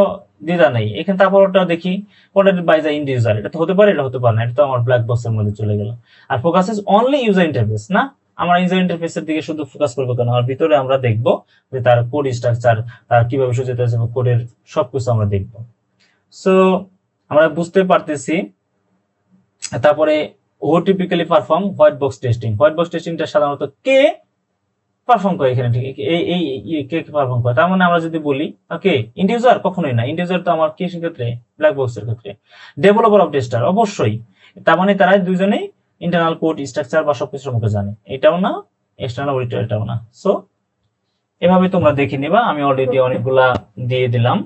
দ্বিধা নেই। এখানে তারপর ওটা দেখি producted by the end user, এটা তো হতে পারে, এটা হতে পারে না, এটা তো আমার ব্ল্যাক বক্সের মধ্যে চলে গেল। আর focus is only user interface, না আমরা ইউজার ইন্টারফেসের দিকে শুধু ফোকাস করবো কেন, আর ভিতরে আমরা দেখবো যে তার কোড স্ট্রাকচার, তার কিভাবে সজ্জিত আছে, কোডের সবকিছু আমরা দেখবো। সো আমরা বুঝতে পারতেছি। তারপরে who typically perform white box testing, white box টেস্টিংটা সাধারণত কে পারফর্ম করে, এখানে ঠিক কে পারফর্ম করে, তার মানে আমরা যদি বলি ওকে ইন্ডিউজার, কখনোই না, ইন্ডিউজার তো আমার কিসের ক্ষেত্রে, ব্ল্যাক বক্সের ক্ষেত্রে। ডেভেলপার অফ টেস্টার, অবশ্যই, তার মানে তারা দুইজনেই ইন্টারনাল কোড স্ট্রাকচার বা সবকিছু সম্পর্কে জানে, এটাও না, এক্সটার্নাল অডিটর এটাও না। সো এভাবে তোমরা দেখে নিবা, আমি অলরেডি অনেকগুলা দিয়ে দিলাম।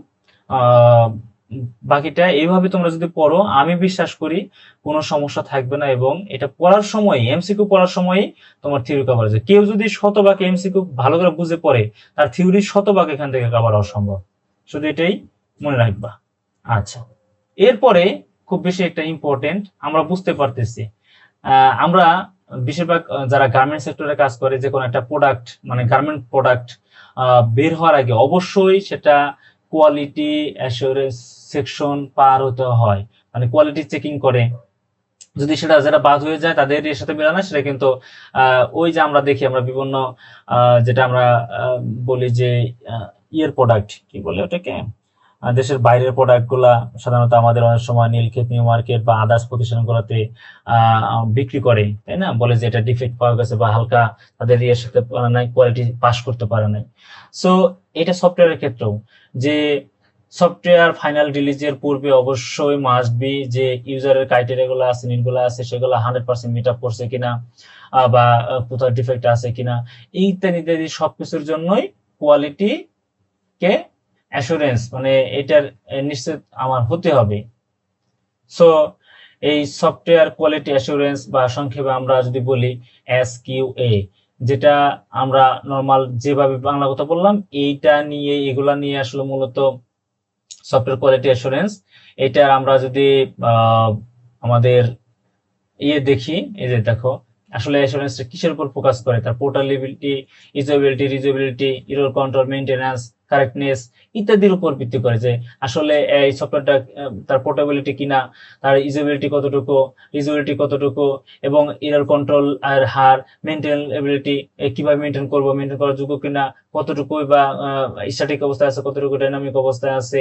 বাকিটা এইভাবে তোমরা যদি পড়ো, আমি বিশ্বাস করি কোনো সমস্যা থাকবে না, এবং এটা পড়ার সময়, এমসিকিউ পড়ার সময় তোমার থিওরি কভার হয়েছে। কেউ যদি শতভাগ এমসিকিউ ভালো করে বুঝে পড়ে, তার থিওরি শতভাগ এখান থেকে কভার হওয়া সম্ভব, শুধু এটাই মনে রাখবা। আচ্ছা, এরপরে খুব বেশি একটা ইম্পর্টেন্ট, আমরা বুঝতে পারতেছি আমরা বেশিরভাগ যারা গার্মেন্ট সেক্টরে কাজ করে, যে কোনো একটা প্রোডাক্ট মানে গার্মেন্ট প্রোডাক্ট বের হওয়ার আগে অবশ্যই সেটা কোয়ালিটি অ্যাসুরেন্স সেকশন পার হতে হয়, মানে কোয়ালিটি চেকিং করে, যদি সেটা যারা বাদ হয়ে যায় তাদের এর সাথে মেলে না, সেটা কিন্তু ওই যে আমরা দেখি আমরা বিভিন্ন যেটা আমরা বলি যে ইয়ের প্রোডাক্ট কি বলে ওটাকে, দেশের বাইরের প্রোডাক্ট গুলা সাধারণত আমাদের অনেক সময় নীলক্ষেত নিউ মার্কেট বা আদার্স প্রতিষ্ঠানগুলোতে বিক্রি করে, তাই না, বলে যে এটা ডিফেক্ট পাওয়া গেছে বা হালকা তাদের ইয়ের সাথে নাই, কোয়ালিটি পাস করতে পারে নাই। সো এটা সফটওয়্যারের ক্ষেত্রেও যে সফটওয়্যার ফাইনাল রিলিজের পূর্বে অবশ্যই মাস্ট বি যে ইউজারের ক্রাইটেরিয়া গুলো আছে, নিডগুলো আছে, সেগুলো 100% মিট আপ করছে কিনা, বা কোথাও ডিফেক্ট আছে কিনা, ইত্যাদি ইত্যাদি সবকিছুর জন্যই কোয়ালিটি কে অ্যাসুরেন্স মানে এটার নিশ্চিত আমার হতে হবে। সো এই সফটওয়্যার কোয়ালিটি অ্যাসুরেন্স বা সংক্ষেপে আমরা যদি বলি SQA, যেটা আমরা নর্মাল যেভাবে বাংলা কথা বললাম এইটা নিয়ে, এগুলা নিয়ে আসলে মূলত সফটওয়্যার কোয়ালিটি অ্যাসুরেন্স। এটার আমরা যদি আমাদের ইয়ে দেখি, এই যে দেখো আসলে অ্যাসুরেন্সটা কিসের উপর ফোকাস করে, তার portability, usability, reusability, error control, maintenance, correctness ইত্যাদির উপর ভিত্তি করে যে আসলে এই সফটওয়্যারটা তার পোর্টেবিলিটি কিনা, তার ইউজেবিলিটি কতটুকু, রিউজেবিলিটি কতটুকু, এবং এরর কন্ট্রোল আর হার, মেইনটেনেবিলিটি কিভাবে মেইনটেইন করব, মেইনটেইন করার যোগ্য কিনা, কতটুকু বা স্ট্যাটিক অবস্থায় আছে, কতটুকু ডাইনামিক অবস্থায় আছে,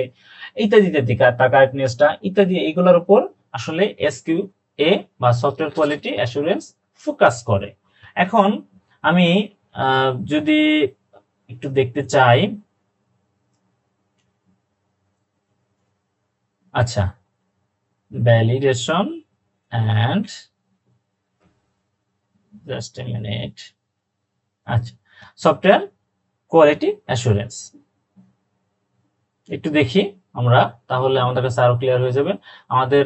ইত্যাদি ইত্যাদি, তার কারেক্টনেসটা ইত্যাদি, এইগুলোর উপর আসলে SQA বা সফটওয়্যার কোয়ালিটি অ্যাসুরেন্স ফোকাস করে। এখন আমি যদি একটু দেখতে চাই, আচ্ছা, validation and just a minute, আচ্ছা, সফটওয়্যার কোয়ালিটি অ্যাসুরেন্স একটু দেখি আমরা, তাহলে আমাদের কাছে আরো ক্লিয়ার হয়ে যাবে আমাদের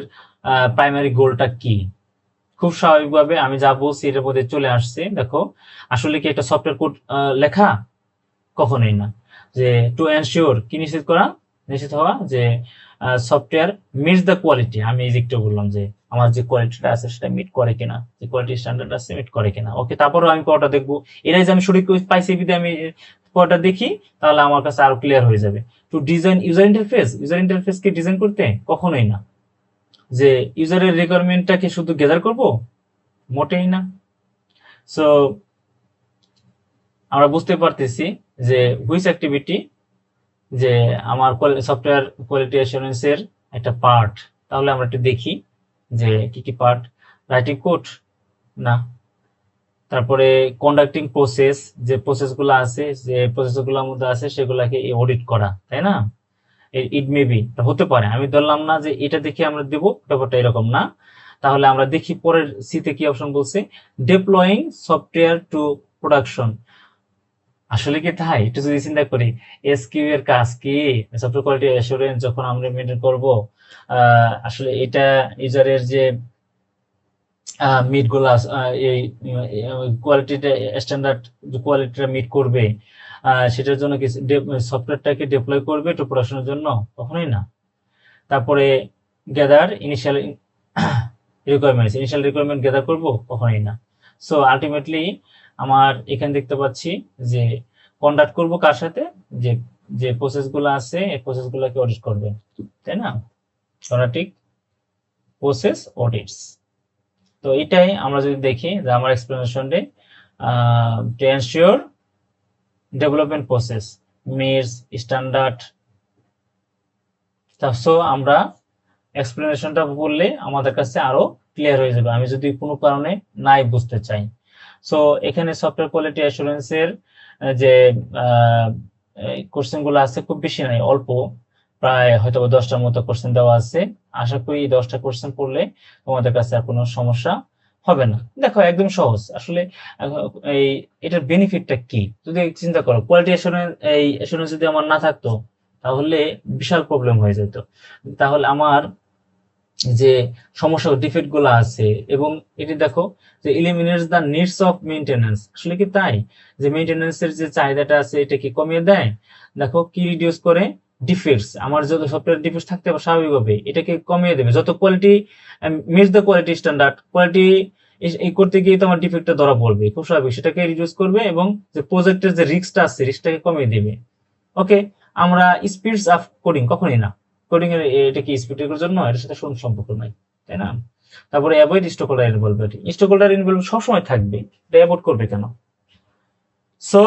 প্রাইমারি গোলটা কি। খুব স্বাভাবিকভাবে আমি যা বলছি এটার মধ্যে চলে আসছে। দেখো আসলে কি একটা সফটওয়্যার কোড লেখা, কখনোই না। যে টু এনশিওর কি নিশ্চিত করা, নিশ্চিত হওয়া যে সফটওয়্যার মিটস দ্য কোয়ালিটি, আমি এই দিকটা বললাম যে আমার যে কোয়ালিটিটা আছে সেটা মিট করে কিনা, যে কোয়ালিটি স্ট্যান্ডার্ড আছে মিট করে কিনা। ওকে, তারপরেও আমি কোডটা দেখবো, এটাই যে আমি সঠিক পাইছি যদি আমি কোডটা দেখি তাহলে আমার কাছে আরো ক্লিয়ার হয়ে যাবে। To design user interface, user interface কে ডিজাইন করতে কখনোই না যে ইউজারের রিকোয়ারমেন্টটাকে শুধু গ্যাদার করব, মোটেই না। সো আমরা বুঝতে পারতেছি যে হুইচ অ্যাক্টিভিটি যে আমার সফটওয়্যার কোয়ালিটি অ্যাসুরেন্স এর একটা পার্ট। তাহলে আমরা একটু দেখি যে কি কি পার্ট। রাইটিং কোড না, তারপরে কন্ডাক্টিং প্রসেস, যে প্রসেস গুলো আছে, যে প্রসেস গুলোর মধ্যে আছে সেগুলাকে অডিট করা, তাই না। ইট মে বি হতে পারে, আমি ধরলাম না যে এটা দেখে আমরা দেব, ব্যাপারটা এরকম না। তাহলে আমরা দেখি পরের সিতে কি অপশন বলছে, ডেপ্লয়িং সফটওয়্যার টু প্রোডাকশন। আসলে কি তাই, একটু যদি চিন্তা করি SQA এর কাজ কি, সফটওয়্যার কোয়ালিটি অ্যাসুরেন্স যখন আমরা মেনটেন করব, আসলে এটা ইউজারের যে মিট গুলা এই কোয়ালিটিটা স্ট্যান্ডার্ড কোয়ালিটিটা মিট করবে, সেটার জন্য কি সফটওয়্যারটাকে ডিপ্লয় করবে টু প্রোডাকশনের জন্য, কখনোই না। তারপরে gather initial requirements, initial requirement gather করব, কখনোই না। সো আলটিমেটলি আমার এখানে দেখতে পাচ্ছি যে কন্ডাক্ট করব কার সাথে, যে যে প্রসেসগুলো আছে এই প্রসেসগুলোকে অডিট করবে, তাই না, কন্ডাক্টিং প্রসেস অডিটস। তো এটাই আমরা যদি দেখি যে আমার এক্সপ্লেনেশনে to ensure development process meets standard. So আমরা এক্সপ্লেনেশনটা বললে আমাদের কাছে আরো ক্লিয়ার হয়ে যাবে আমি যদি কোনো কারণে নাই বুঝতে চাই। সো এখানে সফটওয়্যার কোয়ালিটি অ্যাসুরেন্স এর যে কোশ্চেন গুলো আছে খুব বেশি নাই, অল্প, প্রায় হয়তো 10টার মতো কোশ্চেন দেওয়া আছে। আশা করি 10টা কোশ্চেন পড়লে তোমাদের কাছে আর কোনো সমস্যা হবে না। দেখো একদম সহজ আসলে। এই এটার বেনিফিটটা কি যদি চিন্তা করো, কোয়ালিটি অ্যাসুরেন্স, এই অ্যাসুরেন্স যদি আমার না থাকতো তাহলে বিশাল প্রবলেম হয়ে যেত। তাহলে আমার যে সমস্যা ডিফেক্ট গুলো আছে, এবং এটি দেখো যে eliminates the needs of maintenance, আসলে কি তাই যে মেইনটেনেন্স এর যে চাহিদাটা আছে এটা কি কমিয়ে দেয়। দেখো কি রিডিউস করে, ডিফেক্টস, আমার যত সফটওয়্যার ডিফেক্টস থাকতে হবে স্বাভাবিকভাবে এটাকে কমিয়ে দেবে, যত quality meets the quality standard, quality এই করতে গিয়ে তো আমার ডিফেক্টটা ধরা পড়বে, খুব স্বাভাবিক, সেটাকে রিডিউস করবে এবং যে প্রজেক্টের যে রিস্কটা আছে রিস্কটাকে কমিয়ে দেবে। ওকে, আমরা স্পিডস অফ কোডিং কখনই না, কোডিং এর এটা কি স্পিড এর জন্য, এর সাথে কোনো সম্পর্ক নাই, তাই না। তারপরে avoid stock holder involvement, stock holder involvement সবসময় থাকবে, এটা অ্যাভয়েড করবে কেন? সো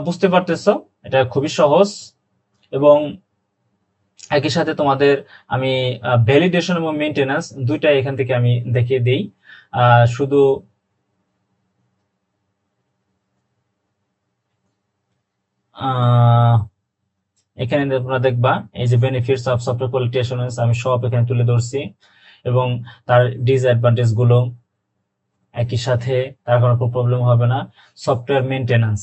বুঝতে পারতেছো এটা খুবই সহজ। এবং একই সাথে তোমাদের আমি ভ্যালিডেশন এবং মেইনটেনেন্স দুইটাই এখান থেকে আমি দেখিয়ে দিই। শুধু এখানে তোমরা দেখবা এই যে benefits of software quality assurance আমি সব এখানে তুলে ধরছি, এবং তার ডিসঅ্যাডভান্টেজ গুলো, একই সাথে তার কোনো প্রবলেম হবে না। সফটওয়্যার মেইনটেনেন্স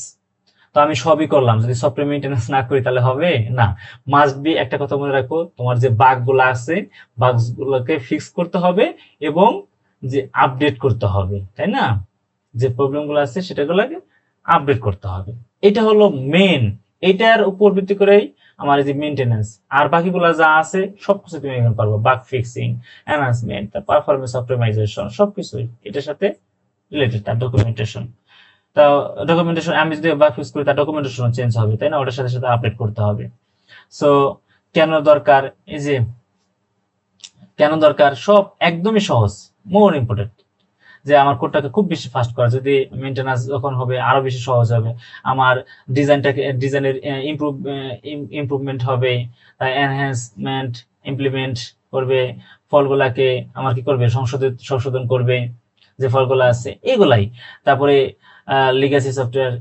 তো আমি সবই করলাম, যদি সফটওয়্যার মেইনটেনেন্স না করি তাহলে হবে না। মাস্ট বি একটা কথা মনে রাখো, তোমার যে বাগ গুলো আছে বাগ গুলোকে ফিক্স করতে হবে এবং যে আপডেট করতে হবে, তাই না? যে প্রবলেম গুলো আছে সেটাগুলোকে আপডেট করতে হবে, এটা হলো মেন। এটার উপর ভিত্তি করেই আমার এই যে মেইনটেনেন্স, আর বাকিগুলো যা আছে সবকিছু তুমি এখানে পারবো, bug fixing, enhancement, performance optimisation সবকিছুই এটার সাথে রিলেটেড। তার ডকুমেন্টেশন, তা ডকুমেন্টেশন আমি যদি বাগ ফিক্স করি তার ডকুমেন্টেশন চেঞ্জ হবে, তাই না? ওটার সাথে সাথে আপডেট করতে হবে। সো কেন দরকার, এই যে কেন দরকার সব একদমই সহজ, মোর ইম্পর্টেন্ট যে আমার কোডটাকে খুব বেশি ফাস্ট করা, যদি মেইনটেনেন্স যখন হবে আরো বেশি সহজ হবে, আমার ডিজাইনের ইমপ্রুভমেন্ট হবে, তাই এনহ্যান্সমেন্ট ইমপ্লিমেন্ট করবে, ফলগুলাকে আমার কি করবে, সংশোধন করবে যে ফলগুলো আছে এগুলাই। তারপরে legacy software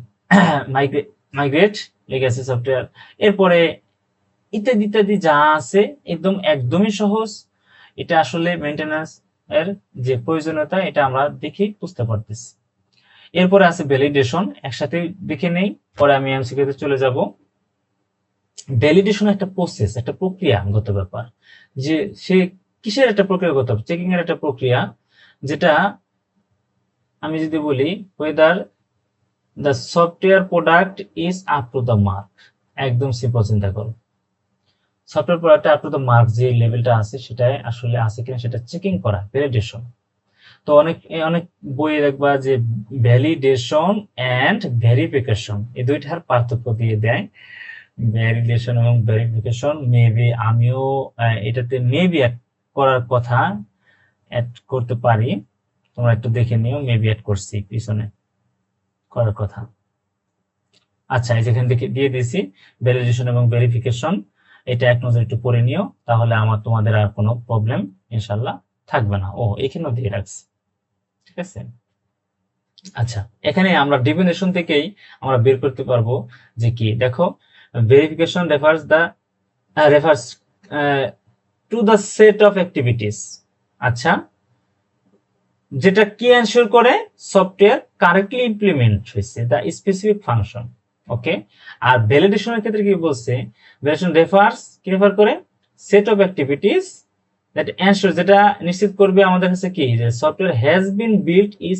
migrate legacy software, এরপরে ইত্যাদি ইত্যাদি যা আছে একদমই সহজ। এটা আসলে মেইনটেনেন্স এর যে প্রয়োজনীয়তা এটা আমরা দেখি বুঝতে পারতেছি। এরপরে আছে ভ্যালিডেশন, একসাথে দেখে নেই, পরে আমি এমসিকিউতে চলে যাব। ভ্যালিডেশন একটা প্রসেস, একটা প্রক্রিয়াগত ব্যাপার, যে সে কিসের একটা প্রক্রিয়াগত, চেকিং এর একটা প্রক্রিয়া, যেটা আমি যদি বলি whether the software product is up to the mark, একদম সিম্পল চিন্তা করো, software product up to the mark যে লেভেলটা আছে সেটা আসলে আছে কিনা সেটা চেকিং করা, ভ্যালিডেশন। তো অনেক অনেক বইয়ে দেখবা যে ভ্যালিডেশন এন্ড ভেরিফিকেশন এই দুইটার পার্থক্য দিয়ে দেয়। ভ্যালিডেশন এবং ভেরিফিকেশন মেবি আমিও এটাতে মেবি অ্যাড করার কথা, অ্যাড করতে পারি, তোমরা একটু দেখে নিও, মেবি অ্যাড করছি পিছনে করার কথা। আচ্ছা, এই যেখান থেকে দিয়ে দিয়েছি ভ্যালিডেশন এবং ভেরিফিকেশন, এটা এক নজর একটু পড়ে নিও, তাহলে আমার তোমাদের আর কোনো প্রবলেম ইনশাল্লাহ থাকবে না। ও এখানেও দিয়ে রাখছি, ঠিক আছে। আচ্ছা, এখানে আমরা ডেফিনেশন থেকেই আমরা বের করতে পারবো যে কি, দেখো verification refers to the set of activities, আচ্ছা, যেটা কি এনশিওর করে সফটওয়্যার কারেক্টলি ইমপ্লিমেন্ট হয়েছে দ্য স্পেসিফিক ফাংশন, ওকে। আর ভ্যালিডেশনের ক্ষেত্রে কি বলছে, ভ্যালিডেশন রেফার করে set of activities that ensure, যেটা নিশ্চিত করবে আমাদের কাছে কি, যে software has been built is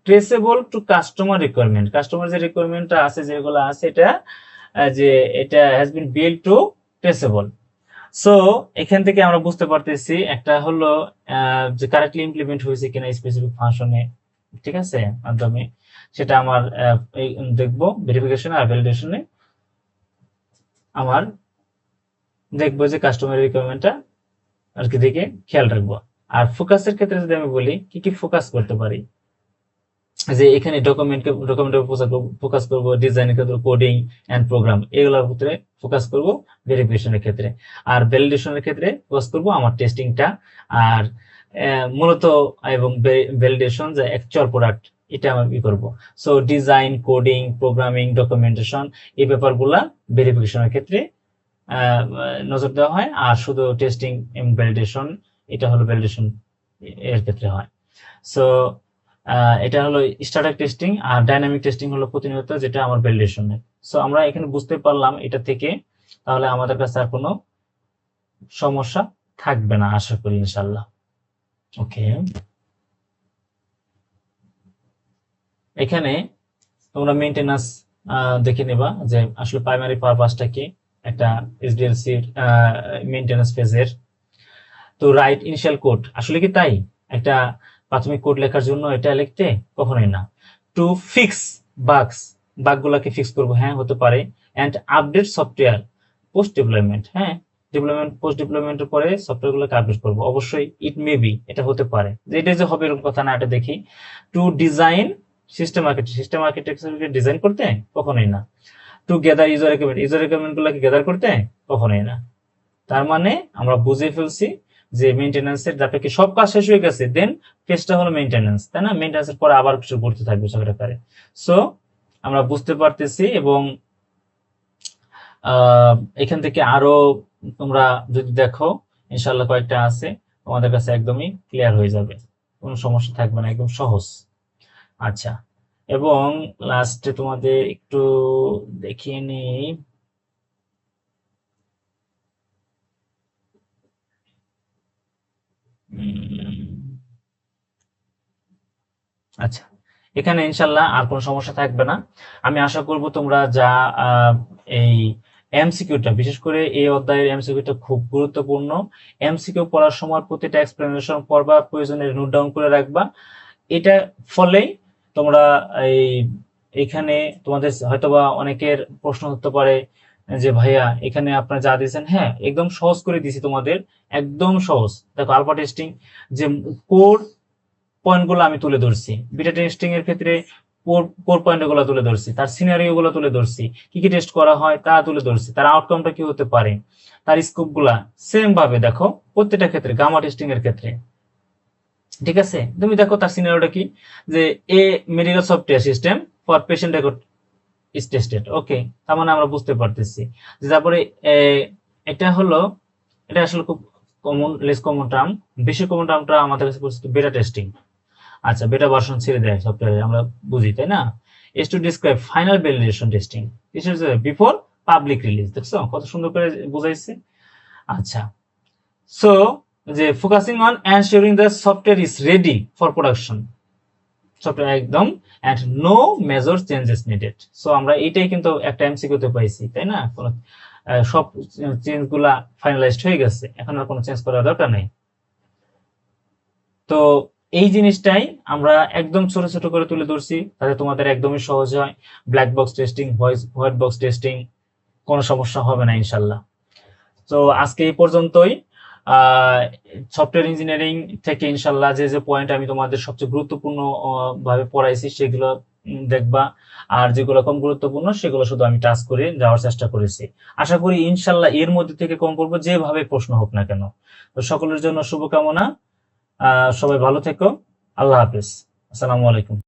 traceable to customer requirement, customer যে রিকোয়ারমেন্টটা আছে যেগুলো আছে এটা যে এটা has been built to traceable. So এখান থেকে আমরা বুঝতে পারতেছি একটা হলো যে কারেক্টলি ইমপ্লিমেন্ট হয়েছে কিনা স্পেসিফিক ফাংশনে, ঠিক আছে, মাধ্যমে সেটা আমার দেখবো ভেরিফিকেশন আর ভ্যালিডেশনে আমার দেখবো যে কাস্টমার রিকোয়ারমেন্টটা আর কি দিকে খেয়াল রাখবো। আর ফোকাসের ক্ষেত্রে যদি আমি বলি কি কি ফোকাস করতে পারি, যে এখানে ডকুমেন্টের ফোকাস করব, ডিজাইনের ক্ষেত্রে কোডিং এন্ড প্রোগ্রাম এগুলোর ভিতরে ফোকাস করব ভেরিফিকেশনের ক্ষেত্রে, আর ভ্যালিডেশনের ক্ষেত্রে ফোকাস করব আমার টেস্টিংটা, আর মূলত এবং ভ্যালিডেশন যে অ্যাকচুয়াল প্রোডাক্ট এটা আমি করব। So design, coding, programming, documentation এই ব্যাপারগুলা ভেরিফিকেশনের ক্ষেত্রে নজর দেওয়া হয়, আর শুধু টেস্টিং এবং ভ্যালিডেশন এটা হলো ভ্যালিডেশন এর ক্ষেত্রে হয়। সো এটা হলো স্ট্যাটিক টেস্টিং, আর ডাইনামিক টেস্টিং হলো প্রতিনিয়ত, যেটা আমার ভ্যালিডেশনের। সো আমরা এখানে বুঝতে পারলাম এটা থেকে, তাহলে আমাদের কাছে আর কোনো সমস্যা থাকবে না আশা করি ইনশাআল্লাহ। ওকে, এখানে তোমরা মেইনটেনেন্স দেখে নেবা যে আসলে প্রাইমারি পারপাসটা কি একটা এসডিএলসি মেইনটেনেন্স ফেজের। তো রাইট ইনিশিয়াল কোড, আসলে কি তাই একটা প্রাথমিক কোড লেখার জন্য এটা লিখতে? কখনোই না। টু ফিক্স বাগগুলাকে ফিক্স করবো, হ্যাঁ হতে পারে। And update software post development, হ্যাঁ ডেভেলপমেন্ট পোস্ট ডেভেলপমেন্টের পরে সফটওয়্যারগুলোকে আপডেট করবো। অবশ্যই ইট মে বি এটা হতে পারে যে এটা যে হবে এরকম কথা না, এটা দেখি। টু ডিজাইন সিস্টেম আর্কিটেকচারকে ডিজাইন করতে কখনোই না। টু গ্যাদার ইউজার রিকোয়ারমেন্ট গুলোকে গ্যাদার করতে কখনোই না। তার মানে আমরা বুঝে ফেলছি যে মেইনটেনেন্সের যাতে কি সব কাজ শেষ হয়ে গেছে, দেন ফেজটা হলো মেইনটেনেন্স, তাই না? মেইনটেনেন্সের পরে আবার কিছু করতে থাকবে সরকারে। সো আমরা বুঝতে পারতেছি, এবং এখান থেকে আরো তোমরা যদি দেখো ইনশাল্লাহ কয়েকটা আছে, তোমাদের কাছে একদমই ক্লিয়ার হয়ে যাবে, কোনো সমস্যা থাকবে না, একদম সহজ। আচ্ছা, এবং লাস্টে তোমাদের একটু দেখিয়ে নিই। আচ্ছা, এখানে ইনশাল্লাহ আর কোনো সমস্যা থাকবে না। আমি আশা করব তোমরা যা এই এমসিকিউটা, বিশেষ করে এই অধ্যায়ের এমসিকিউটা খুব গুরুত্বপূর্ণ। এমসিকিউ পড়ার সময় প্রতিটা এক্সপ্লেনেশন পড়বা, প্রয়োজনে নোট ডাউন করে রাখবা। এটা ফলেই তোমরা এখানে তোমাদের হয়তোবা অনেকের প্রশ্ন হতে পারে যে ভাইয়া এখানে আপনারা যা দিয়েছেন, হ্যাঁ একদম সহজ করে দিয়েছি তোমাদের, একদম সহজ। দেখো আলফা টেস্টিং যে কোর পয়েন্টগুলো আমি তুলে ধরছি, বিটা টেস্টিং এর ক্ষেত্রে কোর পয়েন্টগুলো তুলে ধরছি, তার সিনারিও গুলো তুলে ধরছি, কি কি টেস্ট করা হয় তা তুলে ধরছি, তার আউটকামটা কি হতে পারে, তার স্কোপ গুলা সেম ভাবে দেখো প্রত্যেকটা ক্ষেত্রে, গামা টেস্টিং এর ক্ষেত্রে। ঠিক আছে, তুমি দেখো তার সিনারিওটা কি, যে a medical software system for patient record is tested. Okay, তার মানে আমরা বুঝতে পারতেছি যে তারপরে এটা হলো, এটা আসলে খুব কমন, লেস কমন টার্ম। বেশি কমন টার্মটা আমাদের কাছে পরিচিত বেটা টেস্টিং। আচ্ছা, বেটা ভার্সন ছেড়ে দেয় সফটওয়্যারে, আমরা বুঝি তাই না? Is to describe final validation testing, this is before public release. দেখছো কত সুন্দর করে বুঝাইছে। আচ্ছা, সো যে focusing on ensuring the software is ready for production, software একদম, and no major changes needed. So আমরা এইটাই কিন্তু একটা এমসিকিউতে পাইছি, তাই না? কোন সব চেঞ্জ গুলা ফাইনালাইজড হয়ে গেছে, এখন আর কোনো চেঞ্জ করার দরকার নেই। তো এই জিনিসটাই আমরা একদম ছোট ছোট করে তুলে ধরছি, তাতে তোমাদের একদমই সহজ হয়। Black box testing, white box testing, কোনো সমস্যা হবে না ইনশাল্লাহ। তো আজকে এই পর্যন্তই। সফটওয়্যার ইঞ্জিনিয়ারিং থেকে ইনশাল্লাহ যে যে পয়েন্ট আমি তোমাদের সবচেয়ে গুরুত্বপূর্ণ ভাবে পড়াইছি সেগুলো দেখবা, আর যেগুলো কম গুরুত্বপূর্ণ সেগুলো শুধু আমি টাচ করে যাওয়ার চেষ্টা করেছি। আশা করি ইনশাল্লাহ এর মধ্যে থেকে কম করবো, যেভাবে প্রশ্ন হোক না কেন। তো সকলের জন্য শুভকামনা, সবাই ভালো থেকো, আল্লাহ হাফেজ, আসসালামু আলাইকুম।